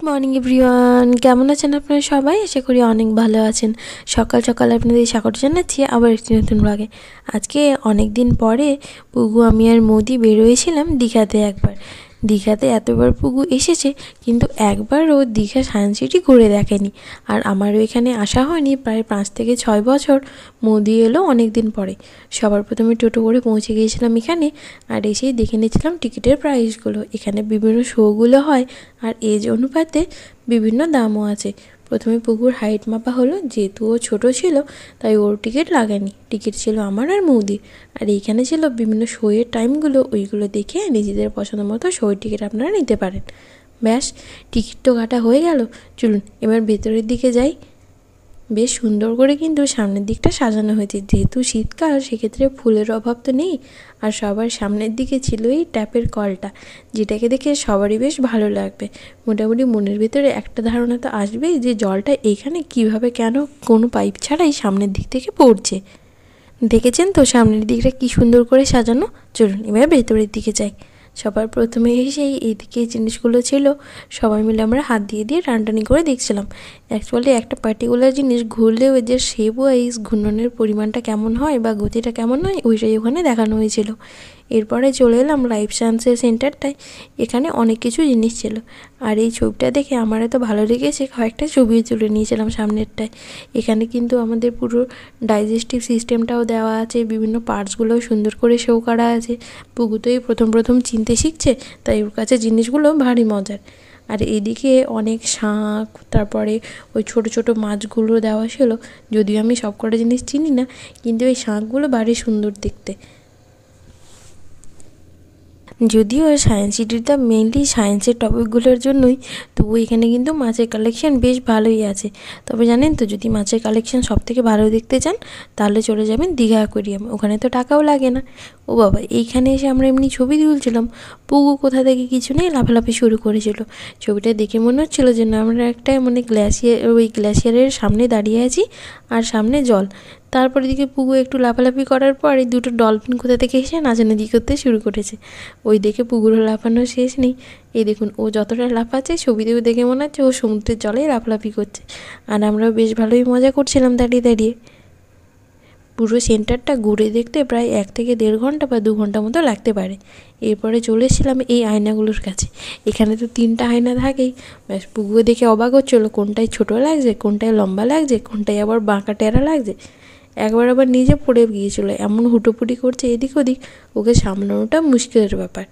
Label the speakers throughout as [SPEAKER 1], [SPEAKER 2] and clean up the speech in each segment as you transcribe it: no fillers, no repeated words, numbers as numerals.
[SPEAKER 1] Good morning everyone, কেমন আছেন আপনারা সবাই? আশা করি অনেক ভালো আছেন। সকাল সকাল আপনাদের স্বাগত জানাচ্ছি আবার একটি নতুন ব্লগে। আজকে অনেক দিন পরে পুগু, আমি আর মোদি বেরোয়েছিলাম দীঘাতে। দীঘাতে এতবার পুগু এসেছে, কিন্তু একবারও দীঘা সায়েন্স সিটি ঘুরে দেখেনি। আর আমারও এখানে আসা হয়নি প্রায় 5 থেকে 6 বছর। মোদি এলো অনেক দিন পরে। সবার প্রথমে টোটো করে পৌঁছে গিয়েছিলাম এখানে, আর এসেই দেখে নিয়েছিলাম টিকিটের প্রাইসগুলো। এখানে বিভিন্ন শোগুলো হয়, আর এজ অনুপাতে বিভিন্ন দামও আছে। প্রথমে পুকুর হাইট মাপা হলো, যেহেতু ও ছোটো ছিল তাই ওর টিকিট লাগেনি। টিকিট ছিল আমার আর মৌদির। আর এইখানে ছিল বিভিন্ন শোয়ের টাইমগুলো, ওইগুলো দেখে নিজেদের পছন্দ মতো শোয়ের টিকিট আপনারা নিতে পারেন। ব্যাস, টিকিট তো কাটা হয়ে গেল। চলুন এবার ভেতরের দিকে যাই। বেশ সুন্দর করে কিন্তু সামনের দিকটা সাজানো হয়েছে, যেহেতু শীতকাল সেক্ষেত্রে ফুলের অভাব তো নেই। আর সবার সামনের দিকে ছিল এই ট্যাপের কলটা, যেটাকে দেখে সবারই বেশ ভালো লাগবে। মোটামুটি মনের ভিতরে একটা ধারণা তো আসবেই যে জলটা এইখানে কিভাবে, কেন কোনো পাইপ ছাড়াই সামনের দিক থেকে পড়ছে। দেখেছেন তো সামনের দিকটা কি সুন্দর করে সাজানো। চলুন এবার ভেতরের দিকে যাই। সবার প্রথমে এসেই এইদিকে এই জিনিসগুলো ছিল, সবাই মিলে আমরা হাত দিয়ে দিয়ে টানটানি করে দেখছিলাম। অ্যাকচুয়ালি একটা পার্টিকুলার জিনিস ঘুরলে ওই যে শেপ ওয়াইজ ঘূর্ণনের পরিমাণটা কেমন হয় বা গতিটা কেমন হয়, ওইটাই ওখানে দেখানো হয়েছিল। এরপরে চলে এলাম লাইফ সায়েন্সের সেন্টারটায়। এখানে অনেক কিছু জিনিস ছিল, আর এই ছবিটা দেখে আমার এত ভালো লেগেছে, কয়েকটা ছবিও তুলে নিয়েছিলাম সামনেরটায়। এখানে কিন্তু আমাদের পুরো ডাইজেস্টিভ সিস্টেমটাও দেওয়া আছে, বিভিন্ন পার্টসগুলোও সুন্দর করে শো করা আছে। পুগু তো এই প্রথম চিনতে শিখছে, তাই ওর কাছে জিনিসগুলো ভারী মজার। আর এদিকে অনেক শাঁখ, তারপরে ওই ছোট ছোট মাছগুলো দেওয়া ছিল। যদিও আমি সব কটা জিনিস চিনি না, কিন্তু ওই শাঁখগুলো ভারী সুন্দর দেখতে। যদিও সায়েন্স সিটিটা মেইনলি সায়েন্সের টপিকগুলোর জন্যই, তবু এখানে কিন্তু মাছের কালেকশান বেশ ভালোই আছে। তবে জানেন তো, যদি মাছের কালেকশান সবথেকে ভালো দেখতে চান তাহলে চলে যাবেন দীঘা অ্যাকোয়ারিয়াম। ওখানে তো টাকাও লাগে না। ও বাবা, এইখানে এসে আমরা এমনি ছবি তুলছিলাম, পুগু কোথা থেকে কিছু নেই লাফালাফি শুরু করেছিল। ছবিটা দেখে মনে হচ্ছিল যে না, আমরা একটা ওই গ্লেশিয়ারের সামনে দাঁড়িয়ে আছি, আর সামনে জল। তারপরে দিকে পুগু একটু লাফালাফি করার পরে দুটো ডলফিন কোথা থেকে এসে নাচানাচি করতে শুরু করেছে। ওই দেখে পুকুরও লাফানোর শেষ নেই। এই দেখুন, ও যতটা লাফাচ্ছে ছবিতেও দেখে মনে হচ্ছে ও সমুদ্রের জলেই লাফালাফি করছে। আর আমরাও বেশ ভালোই মজা করছিলাম দাঁড়িয়ে দাঁড়িয়ে। পুরো সেন্টারটা ঘুরে দেখতে প্রায় 1 থেকে 1.5 ঘন্টা বা 2 ঘন্টা মতো লাগতে পারে। এরপরে চলে এসেছিলাম এই আয়নাগুলোর কাছে। এখানে তো 3টা আয়না থাকেই। ব্যাস, পুকুরে দেখে অবাক হচ্ছিলো কোনটায় ছোটো লাগছে, কোনটায় লম্বা লাগছে, কোনটায় আবার বাঁকা টেরা লাগছে। একবার আবার নিজে পড়ে গিয়েছিল, এমন হুটোপুটি করছে এদিক ওদিক, ওকে সামলানোটা মুশকিলের ব্যাপার।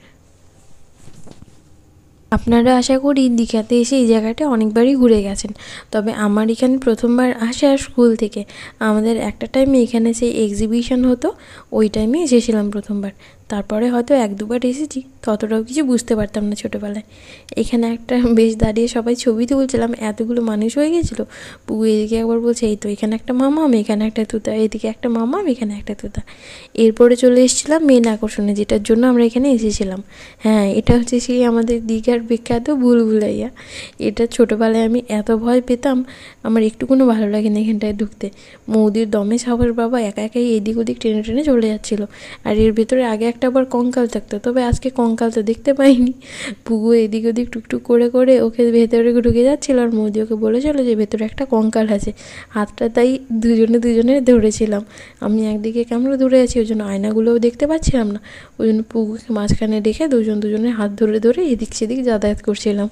[SPEAKER 1] আপনারা আশা করি দীঘাতে এসে এই জায়গাটা অনেকবারই ঘুরে গেছেন, তবে আমার এখানে প্রথমবার আসা স্কুল থেকে। আমাদের একটা টাইমে এখানে সেই এক্সিবিশন হতো, ওই টাইমে এসেছিলাম প্রথমবার। তারপরে হয়তো 1-2 বার এসেছি, ততটাও কিছু বুঝতে পারতাম না ছোটোবেলায়। এখানে একটা বেশ দাঁড়িয়ে সবাই ছবি তুলছিলাম, এতগুলো মানুষ হয়ে গেছিলো। পুগু এদিকে একবার বলছে এই তো এখানে একটা মামাম, এখানে একটা তুতা, এদিকে একটা মামাম, এখানে একটা তুতা। এরপরে চলে এসেছিলাম মেন আকর্ষণে, যেটার জন্য আমরা এখানে এসেছিলাম। হ্যাঁ, এটা হচ্ছে সেই আমাদের দীঘার বিখ্যাত ভুলভুলাইয়া। এটা ছোটোবেলায় আমি এত ভয় পেতাম, আমার একটুকুনো ভালো লাগে না এখানটায় ঢুকতে। মৌদির দমে সাহস বাবা একা একাই এদিক ওদিক টেনে টেনে চলে যাচ্ছিলো। আর এর ভেতরে আগে একটা আবার কঙ্কাল থাকতো, তবে আজকে কঙ্কাল তো দেখতে পাইনি। পুগু এদিক ওদিক টুকটুক করে করে ওকে ভেতরে ঢুকে যাচ্ছিলো, আর মৌদি ওকে বলেছিল যে ভেতরে একটা কঙ্কাল আছে। হাতটা তাই দুজনে ধরেছিলাম। আমি একদিকে ক্যামেরা ধরে আছি, ওই জন্য আয়নাগুলোও দেখতে পাচ্ছিলাম না। ওই জন্য পুগুকে মাঝখানে রেখে দুজনের হাত ধরে ধরে এদিক সেদিক যাতায়াত করছিলাম।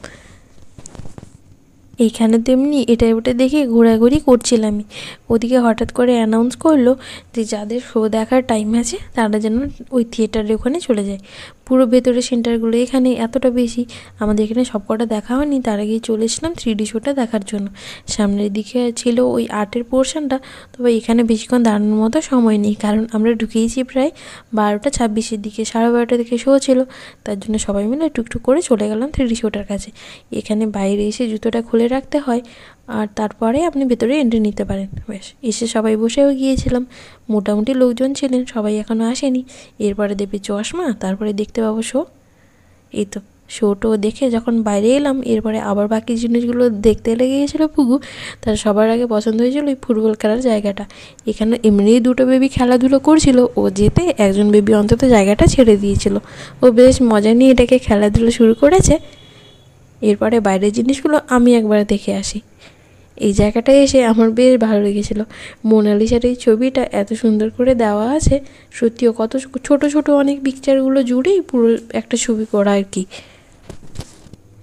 [SPEAKER 1] এইখানে তেমনি এটা ওটা দেখে ঘোরাঘুরি করছিলামই। ওদিকে হঠাৎ করে অ্যানাউন্স করলো যে যাদের শো দেখার টাইম আছে তারা যেন ওই থিয়েটারের ওখানে চলে যায়। পুরো ভেতরে সেন্টারগুলো এখানে এতটা বেশি, আমাদের এখানে সব কটা দেখা হয়নি। তার আগেই চলে এসলাম 3D শোটা দেখার জন্য। সামনের দিকে ছিল ওই আর্টের পোর্শনটা, তবে এখানে বেশিক্ষণ দাঁড়ানোর মতো সময় নেই, কারণ আমরা ঢুকেইছি প্রায় 12টা 26-এর দিকে। 12:30 দিকে শো ছিল, তার জন্য সবাই মিলে টুকটুক করে চলে গেলাম 3D শোটার কাছে। এখানে বাইরে এসে জুতোটা খুলে রাখতে হয়, আর তারপরে আপনি ভেতরে এন্ট্রি নিতে পারেন। বেশ, এসে সবাই বসেও গিয়েছিলাম। মোটামুটি লোকজন ছিলেন, সবাই এখনও আসেনি। এরপরে দেবে চশমা, তারপরে দেখতে পাবো শো। এই তো শোটো দেখে যখন বাইরে এলাম, এরপরে আবার বাকি জিনিসগুলো দেখতে লেগে গেছিলো পুগু। তার সবার আগে পছন্দ হয়েছিল ওই ফুটবল খেলার জায়গাটা। এখানে এমনিই 2টো বেবি খেলাধুলো করছিল, ও যেতে একজন বেবি অন্তত জায়গাটা ছেড়ে দিয়েছিল। ও বেশ মজা নিয়ে এটাকে খেলাধুলো শুরু করেছে। এরপরে বাইরের জিনিসগুলো আমি একবার দেখে আসি। এই জায়গাটায় এসে আমার বেশ ভালো লেগেছিলো। মোনালিসার এই ছবিটা এত সুন্দর করে দেওয়া আছে, সত্যিও কত ছোট ছোট অনেক পিকচারগুলো জুড়েই পুরো একটা ছবি করা আর কি।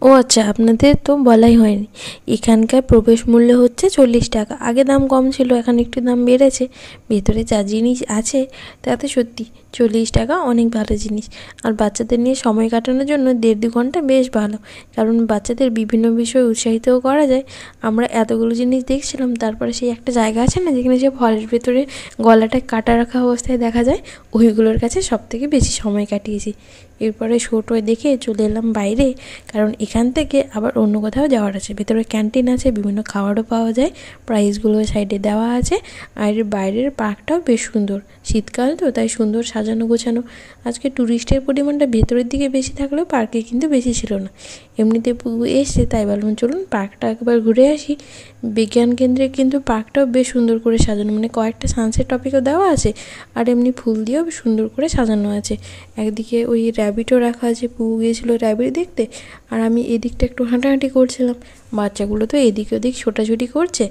[SPEAKER 1] ও আচ্ছা, আপনাদের তো বলাই হয়নি, এখানকার প্রবেশ মূল্য হচ্ছে 40 টাকা। আগে দাম কম ছিল, এখন একটু দাম বেড়েছে। ভেতরে যা জিনিস আছে তাতে সত্যি 40 টাকা অনেক ভালো জিনিস। আর বাচ্চাদের নিয়ে সময় কাটানোর জন্য 1.5-2 ঘন্টা বেশ ভালো, কারণ বাচ্চাদের বিভিন্ন বিষয়ে উৎসাহিতও করা যায়। আমরা এতগুলো জিনিস দেখছিলাম, তারপরে সেই একটা জায়গা আছে না যেখানে যে ফলের ভেতরে গলাটা কাটা রাখা অবস্থায় দেখা যায়, ওইগুলোর কাছে সবথেকে বেশি সময় কাটিয়েছি। এরপরে ছোটো দেখে চলে এলাম বাইরে, কারণ এখান থেকে আবার অন্য কোথাও যাওয়ার আছে। ভেতরে ক্যান্টিন আছে, বিভিন্ন খাবারও পাওয়া যায়, প্রাইসগুলো সাইডে দেওয়া আছে। আর বাইরের পার্কটাও বেশ সুন্দর, শীতকাল তো তাই সুন্দর সাজানো গোছানো। আজকে ট্যুরিস্টের পরিমাণটা ভেতরের দিকে বেশি থাকলেও পার্কে কিন্তু বেশি ছিল না। এমনিতে এসছে তাই বললাম চলুন পার্কটা একবার ঘুরে আসি। বিজ্ঞান কেন্দ্রে কিন্তু পার্কটাও বেশ সুন্দর করে সাজানো, মানে কয়েকটা সানসেট টপিকও দেওয়া আছে, আর এমনি ফুল দিয়েও সুন্দর করে সাজানো আছে। একদিকে ওই র্যাবিটও রাখা আছে, পুবু গিয়েছিলো র্যাবিট দেখতে, আর আমি এদিকটা একটু হাঁটাহাঁটি করছিলাম। বাচ্চাগুলো তো এদিক ওদিক ছোটাছুটি করছে।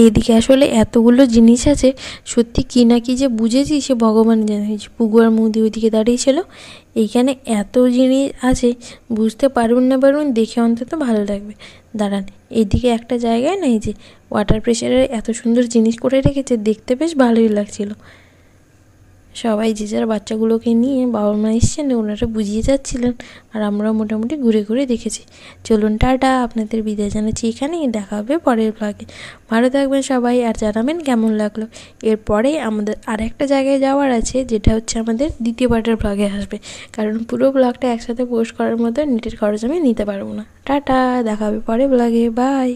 [SPEAKER 1] এইদিকে আসলে এতগুলো জিনিস আছে, সত্যি কী না কী যে বুঝেছি সে ভগবান জানে। পুগু আর মুদি ওইদিকে দাঁড়িয়েছিল। এইখানে এত জিনিস আছে, বুঝতে পারুন না পারুন, দেখে অন্তত ভালো লাগবে। দাঁড়ান, এইদিকে একটা জায়গায় না এই যে ওয়াটার প্রেশারের এত সুন্দর জিনিস করে রেখেছে, দেখতে বেশ ভালোই লাগছিলো। সবাই যে যার বাচ্চাগুলোকে নিয়ে বাবা মা এসছেন, ওনারা বুঝিয়ে যাচ্ছিলেন, আর আমরাও মোটামুটি ঘুরে ঘুরে দেখেছি। চলুন টাটা, আপনাদের বিদায় জানাচ্ছি এখানেই, দেখা হবে পরের ব্লগে। ভালো থাকবেন সবাই, আর জানাবেন কেমন লাগলো। এরপরে আমাদের আর একটা জায়গায় যাওয়ার আছে, যেটা হচ্ছে আমাদের দ্বিতীয় পার্টের ব্লগে আসবে, কারণ পুরো ব্লগটা একসাথে পোস্ট করার মতো নেটের খরচ আমি নিতে পারবো না। টাটা, দেখা হবে পরের ব্লগে, বাই।